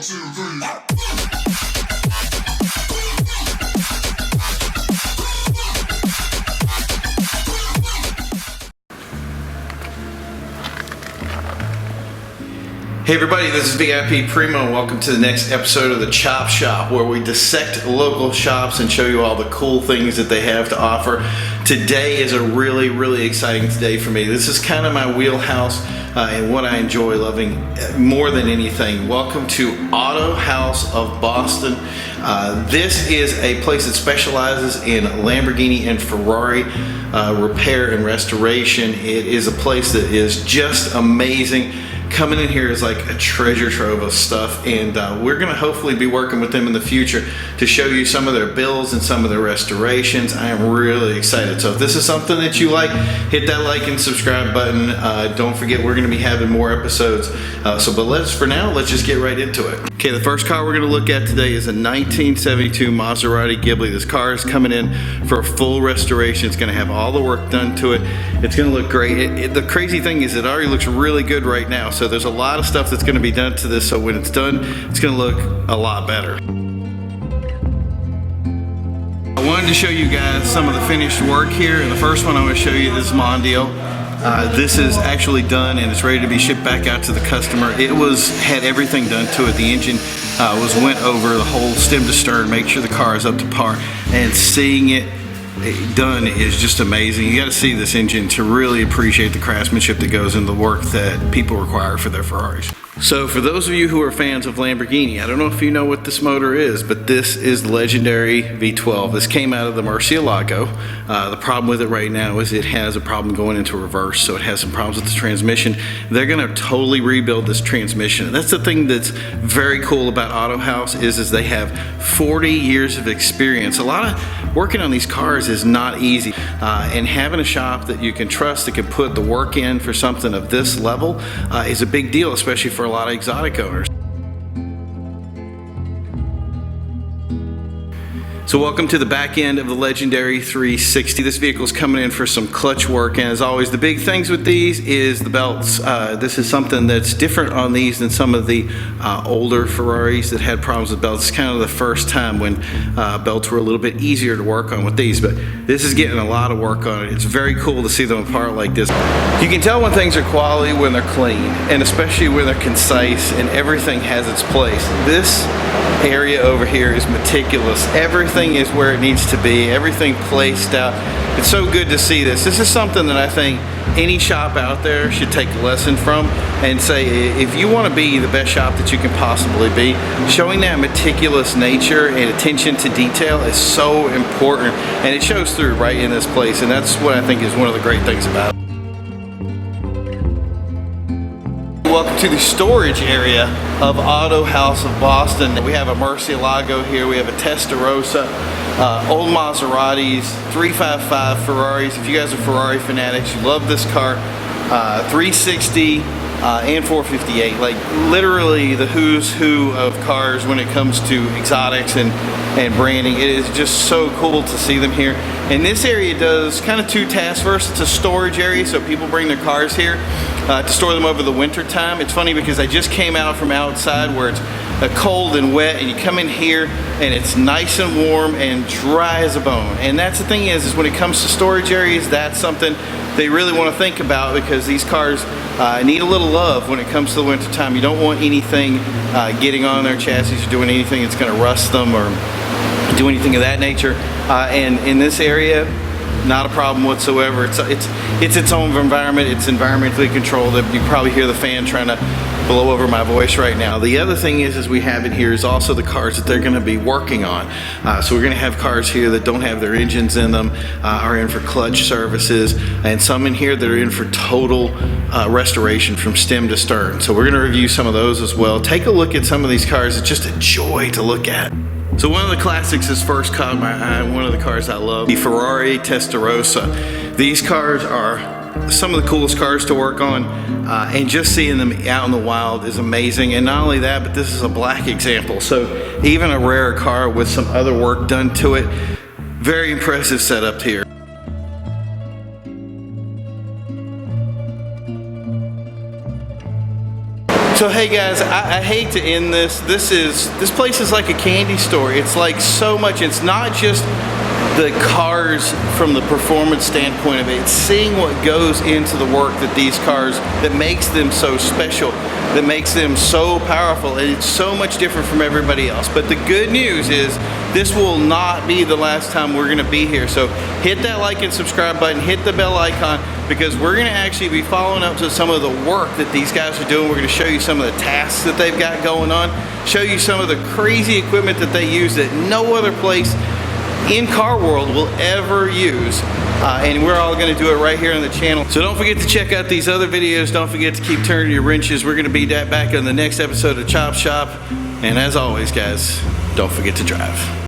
2, 3. Hey everybody, this is VIPPrimo and welcome to the next episode of the Chop Shop, where we dissect local shops and show you all the cool things that they have to offer. Today is a really exciting day for me. This is kind of my wheelhouse and what I enjoy loving more than anything. Welcome to AutoHaus of Boston. This is a place that specializes in Lamborghini and Ferrari repair and restoration. It is a place that is just amazing. Coming in here is like a treasure trove of stuff, and we're going to hopefully be working with them in the future to show you some of their builds and some of their restorations. I am really excited. So if this is something that you like, hit that like and subscribe button. Don't forget, we're going to be having more episodes. But for now, let's just get right into it. Okay, the first car we're going to look at today is a 1972 Maserati Ghibli. This car is coming in for a full restoration. It's going to have all the work done to it. It's going to look great. The crazy thing is it already looks really good right now. So there's a lot of stuff that's going to be done to this, so when it's done, it's going to look a lot better. I wanted to show you guys some of the finished work here, and the first one I'm going to show you is Mondial. This is actually done and it's ready to be shipped back out to the customer. It had everything done to it. The engine went over the whole stem to stern, make sure the car is up to par, and seeing it done is just amazing. You got to see this engine to really appreciate the craftsmanship that goes into the work that people require for their Ferraris. So for those of you who are fans of Lamborghini, I don't know if you know what this motor is, but this is the legendary V12. This came out of the Murcielago. The problem with it right now is it has a problem going into reverse, so it has some problems with the transmission. They're going to totally rebuild this transmission. And that's the thing that's very cool about AutoHaus is they have 40 years of experience. A lot of working on these cars is not easy, and having a shop that you can trust that can put the work in for something of this level is a big deal, especially for a lot of exotic owners. So welcome to the back end of the legendary 360. This vehicle is coming in for some clutch work, and as always, the big things with these is the belts. This is something that's different on these than some of the older Ferraris that had problems with belts. It's kind of the first time when belts were a little bit easier to work on with these, but this is getting a lot of work on it. It's very cool to see them apart like this. You can tell when things are quality when they're clean, and especially when they're concise and everything has its place. This area over here is meticulous. Everything is where it needs to be, everything placed out. It's so good to see this. This is something that I think any shop out there should take a lesson from and say, if you want to be the best shop that you can possibly be, showing that meticulous nature and attention to detail is so important, and it shows through right in this place, and that's what I think is one of the great things about it. Welcome to the storage area of AutoHaus of Boston. We have a Murcielago here, we have a Testarossa, old Maseratis, 355 Ferraris. If you guys are Ferrari fanatics, you love this car. 360 and 458, like literally the who's who of cars when it comes to exotics and branding. It is just so cool to see them here. And this area does kind of two tasks. First, it's a storage area, so people bring their cars here to store them over the winter time. It's funny because I just came out from outside where it's cold and wet, and you come in here and it's nice and warm and dry as a bone. And that's the thing is when it comes to storage areas, that's something they really want to think about, because these cars need a little love when it comes to the winter time. You don't want anything getting on their chassis or doing anything that's going to rust them or do anything of that nature. And in this area, not a problem whatsoever. It's its own environment. It's environmentally controlled. You can probably hear the fan trying to blow over my voice right now. The other thing is we have in here is also the cars that they're going to be working on. So we're going to have cars here that don't have their engines in them, are in for clutch services, and some in here that are in for total restoration from stem to stern. So we're going to review some of those as well. Take a look at some of these cars. It's just a joy to look at. So one of the classics has first caught my eye, one of the cars I love, the Ferrari Testarossa. These cars are some of the coolest cars to work on, and just seeing them out in the wild is amazing. And not only that, but this is a black example, so even a rare car with some other work done to it. Very impressive setup here. So hey guys, I hate to end this. This place is like a candy store. It's like so much. It's not just the cars from the performance standpoint of it. It's seeing what goes into the work that these cars, that makes them so special, that makes them so powerful, and it's so much different from everybody else. But the good news is this will not be the last time we're gonna be here. So hit that like and subscribe button, hit the bell icon, because we're gonna actually be following up to some of the work that these guys are doing. We're gonna show you some of the tasks that they've got going on, show you some of the crazy equipment that they use that no other place in car world will ever use, and we're all going to do it right here on the channel. So don't forget to check out these other videos. Don't forget to keep turning your wrenches. We're going to be back on the next episode of Chop Shop, and as always guys, don't forget to drive.